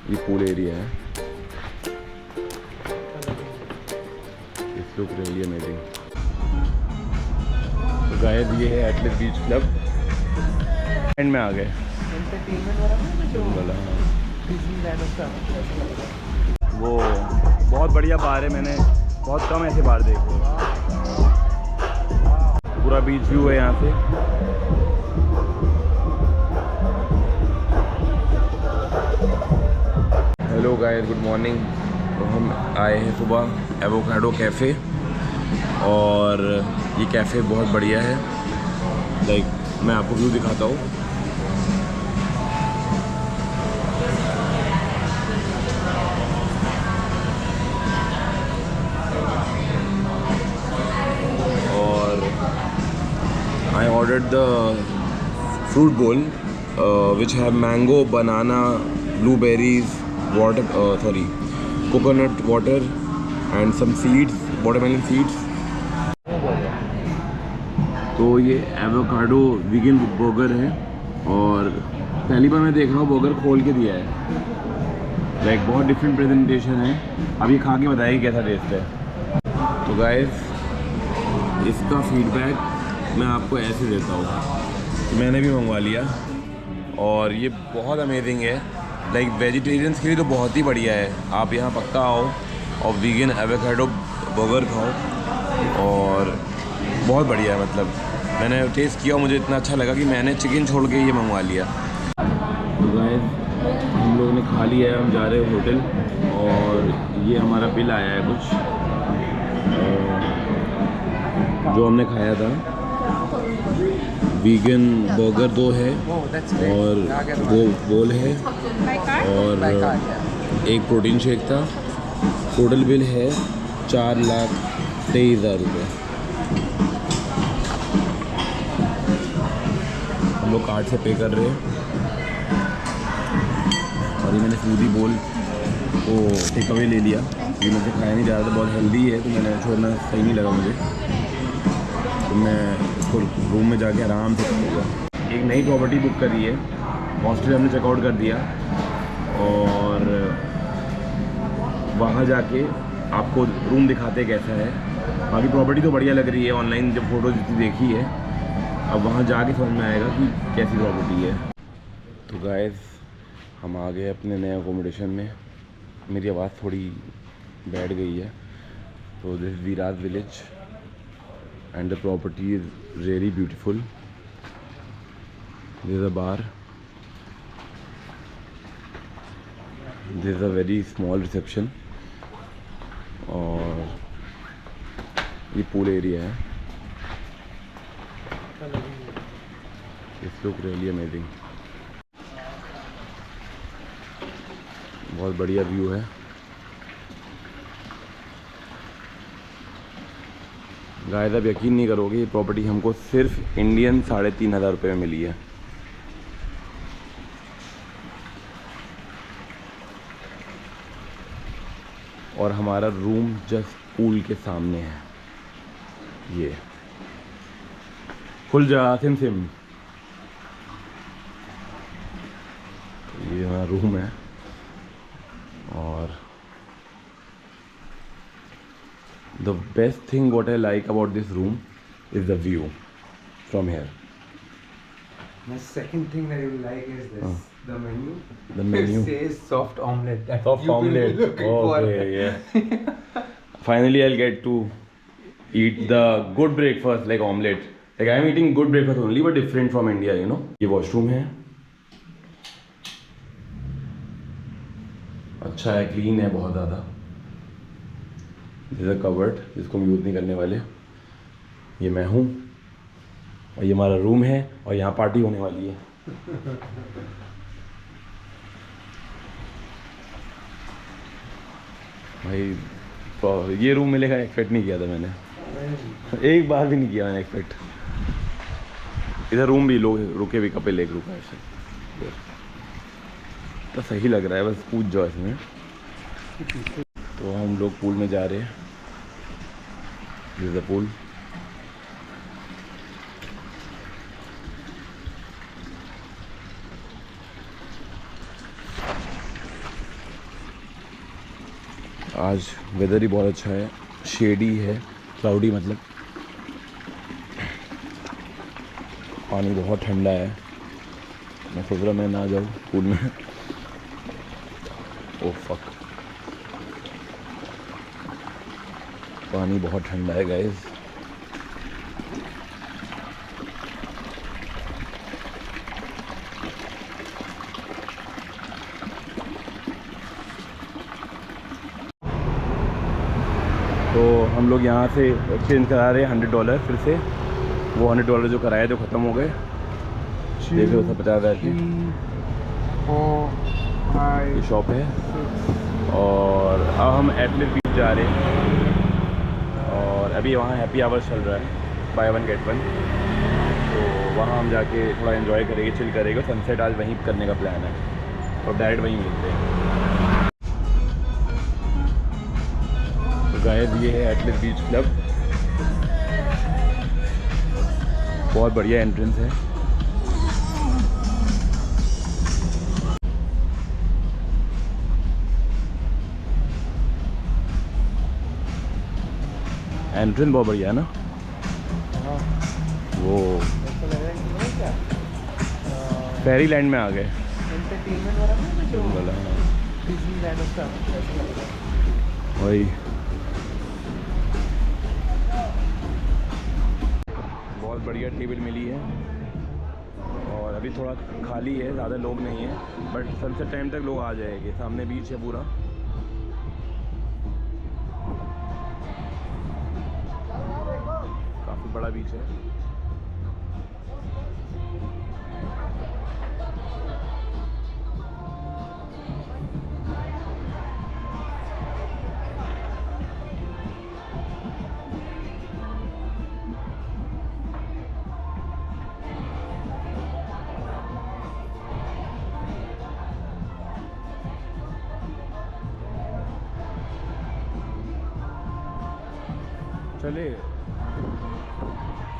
ये pool area है। इस लुक रही है मेरी। तो गाइस ये है एटलेट बीच क्लब। एंड में आ गए वो बहुत बढ़िया बार है। मैंने बहुत कम ऐसे बार देखे। पूरा बीच व्यू है यहाँ से। Hello guys, good morning. तो हम आए हैं सुबह एवोकाडो कैफ़े और ये कैफ़े बहुत बढ़िया है। लाइक मैं आपको व्यू दिखाता हूँ। I ordered the fruit bowl, which have mango, banana, blueberries, coconut water, and some seeds, watermelon seeds. तो ये एवोकाडो वीगन बर्गर है और पहली बार मैं देख रहा हूँ बर्गर खोल के दिया है। लाइक बहुत डिफरेंट प्रेजेंटेशन है। अब ये खा के बताइए कैसा टेस्ट है। तो गाइस इसका फीडबैक मैं आपको ऐसे देता हूँ। मैंने भी मंगवा लिया और ये बहुत अमेजिंग है। लाइक वेजिटेरियंस के लिए तो बहुत ही बढ़िया है। आप यहाँ पक्का आओ और वीगन एवोकाडो बर्गर खाओ और बहुत बढ़िया है। मतलब मैंने टेस्ट किया, मुझे इतना अच्छा लगा कि मैंने चिकन छोड़ के ये मंगवा लिया। तो गाइस हम लोगों ने खा लिया है, हम जा रहे हैं होटल और ये हमारा बिल आया है कुछ जो हमने खाया था। वीगन बर्गर 2 है और वो बोल है और एक प्रोटीन शेक था। टोटल बिल है 4,23,000 रुपये। हम लोग कार्ड से पे कर रहे हैं और ये मैंने स्मूदी बोल को टेक अवे ले लिया। ये मुझे खाया नहीं जा रहा था, बहुत हेल्दी है तो मैंने छोड़ना सही नहीं लगा मुझे। तो मैं इसको रूम में जाके आराम से करूँगा। एक नई प्रॉपर्टी बुक करी है, हॉस्टल हमने चेकआउट कर दिया और वहाँ जाके आपको रूम दिखाते कैसा है। बाकी प्रॉपर्टी तो बढ़िया लग रही है, ऑनलाइन जब फ़ोटो जितनी देखी है। अब वहाँ जाके समझ में आएगा कि कैसी प्रॉपर्टी है। तो गाइस हम आ गए अपने नए अकोमोडेशन में। मेरी आवाज़ थोड़ी बैठ गई है। तो this is Viraj village and the property is really beautiful. There is a bar. There is a very small reception और ये पूल एरिया है। This look really amazing. बहुत बढ़िया व्यू है। गाइस आप यकीन नहीं करोगे, ये प्रॉपर्टी हमको सिर्फ इंडियन 3,500 रुपये में मिली है। और हमारा रूम जस्ट पूल के सामने है। ये खुल जा सिम सिम। ये हमारा रूम है और the best thing what I like about this room is the view from here. The second thing that you will like is this, the menu. The menu. It says soft omelette. That Soft you've been omelette. looking for. Okay, yeah. Finally, I'll get to eat the good breakfast like omelette. Like I'm eating good breakfast only, but different from India, you know. ये washroom है, अच्छा है, clean है बहुत ज़्यादा। This a covered जिसको हम use नहीं करने वाले। ये मैं हूँ और ये हमारा रूम है और यहाँ पार्टी होने वाली है। भाई ये रूम मिलेगा एक्सपेक्ट नहीं किया था मैंने, एक बार भी नहीं किया मैंने एक्सपेक्ट। इधर रूम भी लोग रुके भी, कपल एक रुका ऐसे तो सही लग रहा है, बस पूछ जाओ इसमें। तो हम लोग पूल में जा रहे हैं। This is the pool. आज वेदर ही बहुत अच्छा है, शेडी है, क्लाउडी मतलब। पानी बहुत ठंडा है, मैं सोच रहा मैं ना जाऊँ पूल में। ओह फक, पानी बहुत ठंडा है गाइस। तो हम लोग यहाँ से एक्सचेंज करा रहे हैं $100 फिर से। वो $100 जो कराए तो ख़त्म हो गए। देख लो 50,000 की ये शॉप है। और अब हम एटलिस बीच जा रहे हैं और अभी वहाँ हैप्पी आवर्स चल रहा है, बाय 1 गेट 1। तो वहाँ हम जाके थोड़ा एंजॉय करेंगे, चिल करेंगे। सनसेट आज वहीं करने का प्लान है और डायरेक्ट वहीं मिलते हैं। तो गाइस ये है एटलिस बीच क्लब, बहुत बढ़िया एंट्रेंस है। एंट्रेंस बहुत बढ़िया है ना। वो फेरी लैंड में आ गए। वही बहुत बढ़िया टेबल मिली है और अभी थोड़ा खाली है, ज़्यादा लोग नहीं है, बट सनसेट टाइम तक लोग आ जाएंगे। सामने बीच है पूरा। काफ़ी बड़ा बीच है।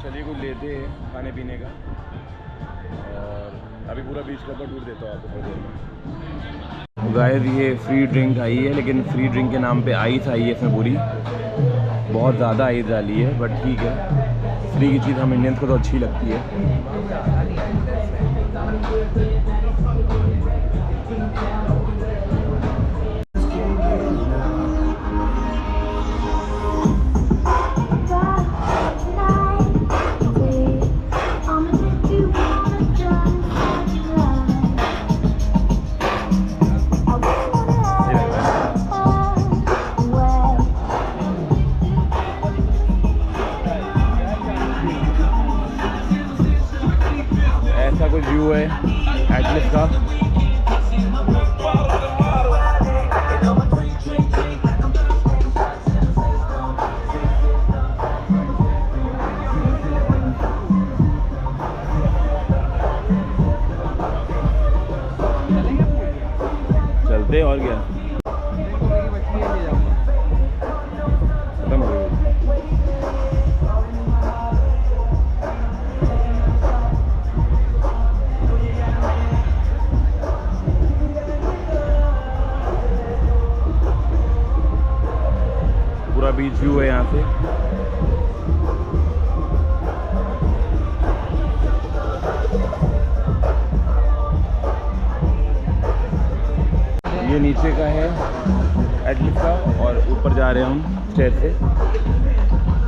चलिए कुछ लेते हैं खाने पीने का और अभी पूरा बीच का टूर देता हूँ आपको थोड़ी देर में। गाइस ये फ्री ड्रिंक आई है, लेकिन फ्री ड्रिंक के नाम पे आइस आई है इसमें पूरी, बहुत ज़्यादा आइस डाली है, बट ठीक है, फ्री की चीज़ हम इंडियंस को तो अच्छी लगती है। ऐसा कुछ व्यू है एटलिस का। चलते और क्या, खत्म हो गई। पूरा बीच व्यू है यहाँ से। ये नीचे का है एटलिस का और ऊपर जा रहे हैं हम स्टेयर से।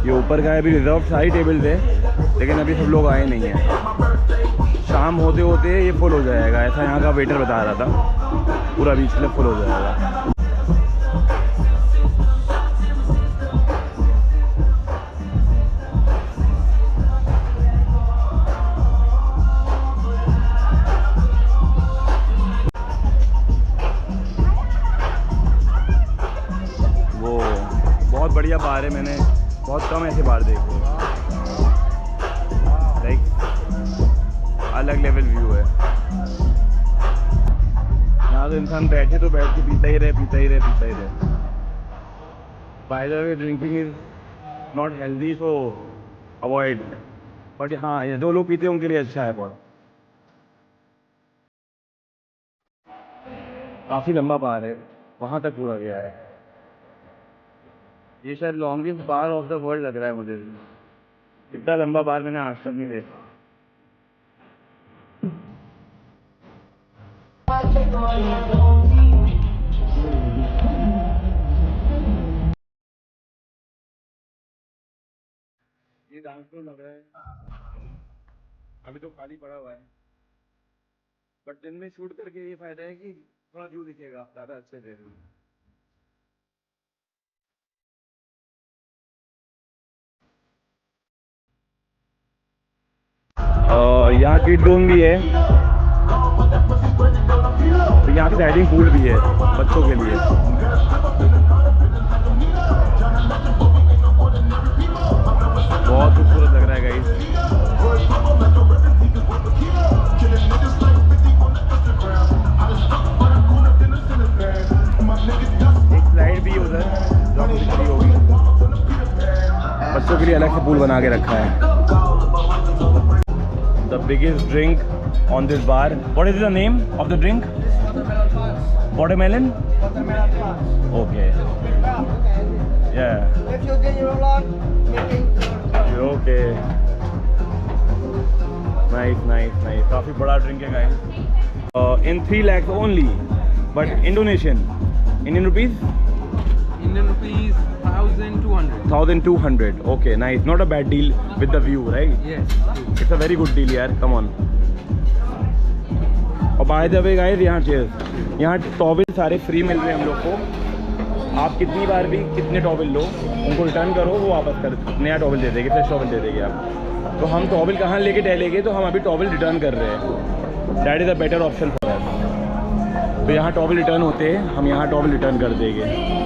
ये ऊपर का है, अभी रिजर्व सारी टेबल्स है, लेकिन अभी सब लोग आए नहीं हैं। शाम होते होते ये फुल हो जाएगा, ऐसा यहाँ का वेटर बता रहा था। पूरा बीच में फुल हो जाएगा। बहुत बढ़िया बार है, मैंने बहुत कम ऐसे बार देखे। लाइक अलग लेवल व्यू है यहाँ तो इंसान बैठे तो बैठ के पीता ही रहे, पीता ही रहे, पीता ही रहे। By the way drinking is not healthy, so avoid. But हाँ, ये जो लोग पीते हैं उनके लिए अच्छा है बहुत। काफ़ी लंबा बार है, वहाँ तक पूरा गया है। ये शायद longest bar of the world लग रहा है मुझे। इतना लंबा बार मैंने आज तक नहीं देखा। ये डांस फ्लोर लग रहा है, अभी तो खाली पड़ा हुआ है, बट दिन में शूट करके ये फायदा है कि थोड़ा व्यू दिखेगा ज़्यादा अच्छे से। यहाँ किड जोन भी है, तो यहाँ स्लाइडिंग पूल भी है बच्चों के लिए। बहुत खूबसूरत लग रहा है गाइस। एक स्लाइड भी उधर जो आपको दिख रही होगी, बच्चों के लिए अलग से पूल बना के रखा है। The biggest drink on this bar. What is the name of the drink? Watermelon. Okay. Yeah. If you get your vlog, making Okay. Nice. काफी बड़ा drink है guys. In 3 lakhs only, but Indonesian. Indian rupees? Indian rupees 1,200. 1,200. Okay, nice. Not a bad deal with the view, right? Yes. It's a very good deal यार, come on. और by the way guys, यहाँ chairs, यहाँ towel सारे free मिल रहे हैं हम लोग को। आप कितनी बार भी कितने टॉवल लो, उनको रिटर्न करो, वो वापस कर नया टॉवल दे देंगे, फ्रेश टॉवल दे देंगे आप। तो हम टॉवल कहाँ लेके टहलेंगे, तो हम अभी टॉवल रिटर्न कर रहे हैं। That is a better option for us. तो यहाँ टॉवल रिटर्न होते हैं, हम यहाँ टॉवल रिटर्न कर देंगे।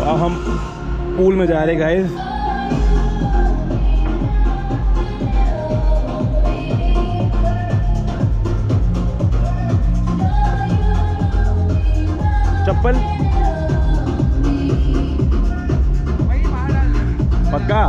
अब हम पूल में जा रहे हैं गाइस। चप्पल पक्का?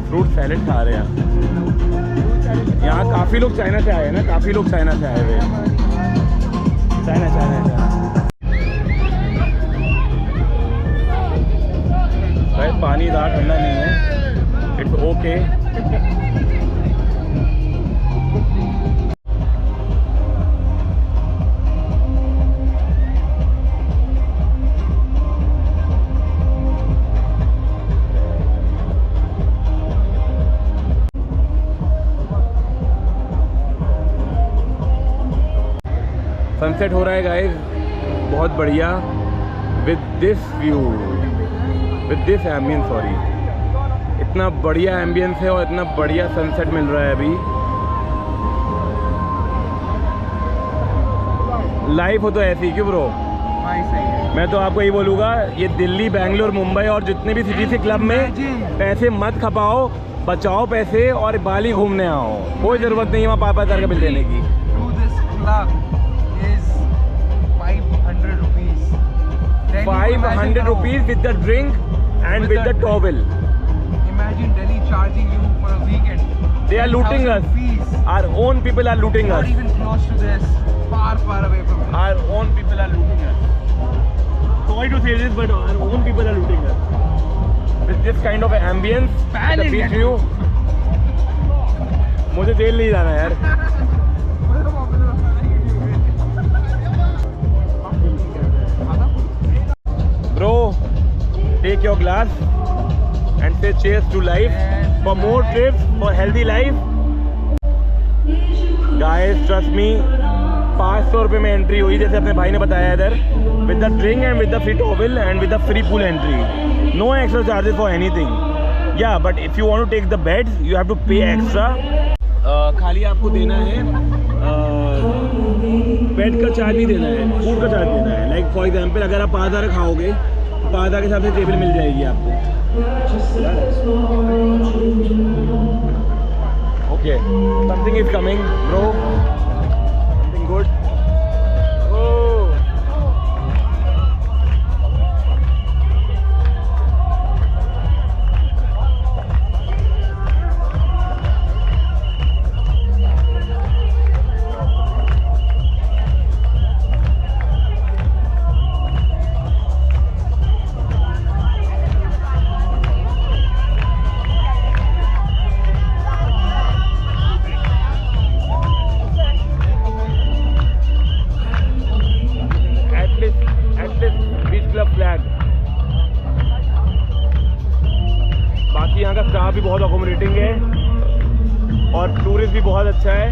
फ्रूट सैलेड खा रहे हैं। यहाँ काफ़ी लोग चाइना से आए हैं ना, काफ़ी लोग चाइना से आए हुए हैं। चाइना भाई पानी ज़्यादा ठंडा नहीं है, इट्स ओके। सनसेट हो रहा है गाइस, बहुत बढ़िया, with this view, with this ambience. Sorry, इतना बढ़िया एम्बियंस है और इतना बढ़िया सनसेट मिल रहा है अभी। लाइफ हो तो ऐसी, क्यों ब्रो? भाई सही है। मैं तो आपको यही बोलूँगा, ये दिल्ली, बैंगलोर, मुंबई और जितने भी सिटी से क्लब में पैसे मत खपाओ, बचाओ पैसे और बाली घूमने आओ। कोई ज़रूरत नहीं है वहाँ 5,000 का बिल देने की। To this club is 500 rupees. 500 rupees with the drink and with the towel. Imagine Delhi charging you for a weekend. They are looting us. 10,000 fees. Our own people are looting Not us. even close to this. Far away from this. Our own people are looting us. Sorry to say this, but our own people are looting us. With this kind of ambience, the beach view. मुझे jail नहीं जाना यार। Bro, take your glass and say cheers to life. For more trips, for healthy life. Guys, trust me, 500 रुपये में entry हुई, जैसे अपने भाई ने बताया इधर, with the drink and with the free towel and with the free pool entry. No extra charges for anything. Yeah, but if you want to take the beds, you have to pay extra. खाली आपको देना है, bed का charge नहीं देना है, food का charge देना है। लाइक फॉर एग्जांपल, अगर आप 5,000 खाओगे तो 5,000 के हिसाब से टेबल मिल जाएगी आपको। Okay, something Something is coming, bro. Something good. Oh. Atlas Beach Club flag. बाकी यहाँ का स्टाफ भी बहुत अकोमोडेटिंग है और टूरिस्ट भी बहुत अच्छा है,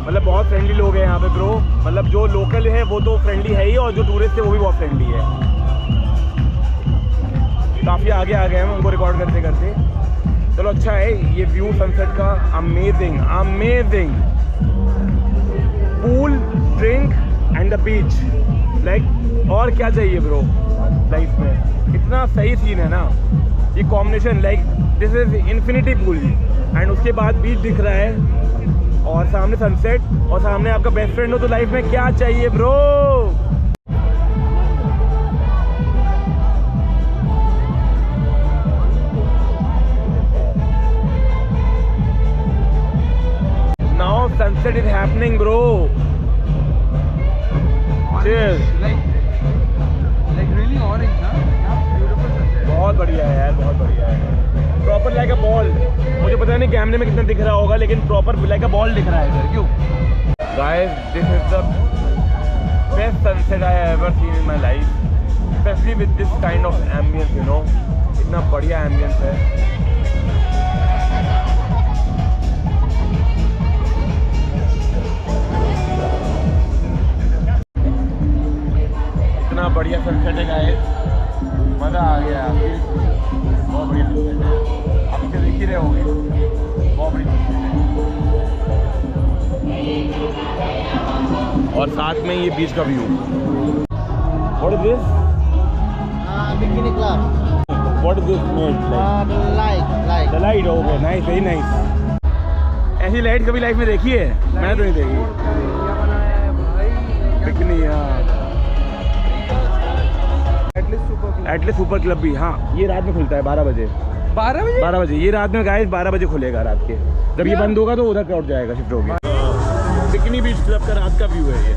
मतलब बहुत फ्रेंडली लोग हैं यहाँ पे ब्रो। मतलब जो लोकल है वो तो फ्रेंडली है ही और जो टूरिस्ट है वो भी बहुत फ्रेंडली है। काफ़ी आगे आ गए हम उनको रिकॉर्ड करते करते। चलो अच्छा है ये व्यू सनसेट का, amazing amazing. Pool, drink and the beach, like और क्या चाहिए ब्रो लाइफ में। इतना सही सीन है ना ये combination, like this is infinity pool and उसके बाद बीच दिख रहा है और सामने सनसेट और सामने आपका बेस्ट फ्रेंड हो, तो लाइफ में क्या चाहिए bro. Now sunset is happening bro. Cheers. Like really orange, huh? Yeah, beautiful sunset. बहुत बढ़िया है यार, बहुत बढ़िया है। Proper like a ball. मुझे पता नहीं कैमरे में कितना दिख रहा होगा लेकिन प्रॉपर लाइक अ बॉल दिख रहा है इधर। क्यों guys, this is the best sunset I ever seen in my life, specially with this kind of ambience, you know. इतना बढ़िया एम्बियंस है। इतना बढ़िया सनसेट है गाइस, मज़ा आ गया। बहुत बढ़िया सनसेट है, आप इसे देख ही रहे होंगे, बहुत बढ़िया सनसेट है। और साथ में ये बीच का view. What is this? Bikini club. What is this made like? The light. The light, okay, nice, very nice. ऐसी लाइट कभी लाइफ में देखी है? मैंने तो नहीं देखी। क्या बना है भाई? बिकनी, हाँ। एटलीस्ट सुपर क्लब भी, हाँ, ये रात में खुलता है 12 बजे। 12 बजे? 12 बजे ये रात में गाइस 12 बजे खुलेगा रात के। जब ये बंद होगा तो उधर क्राउड जाएगा, शिफ्ट होगा। बिकनी बीच क्लब का रात का व्यू है ये।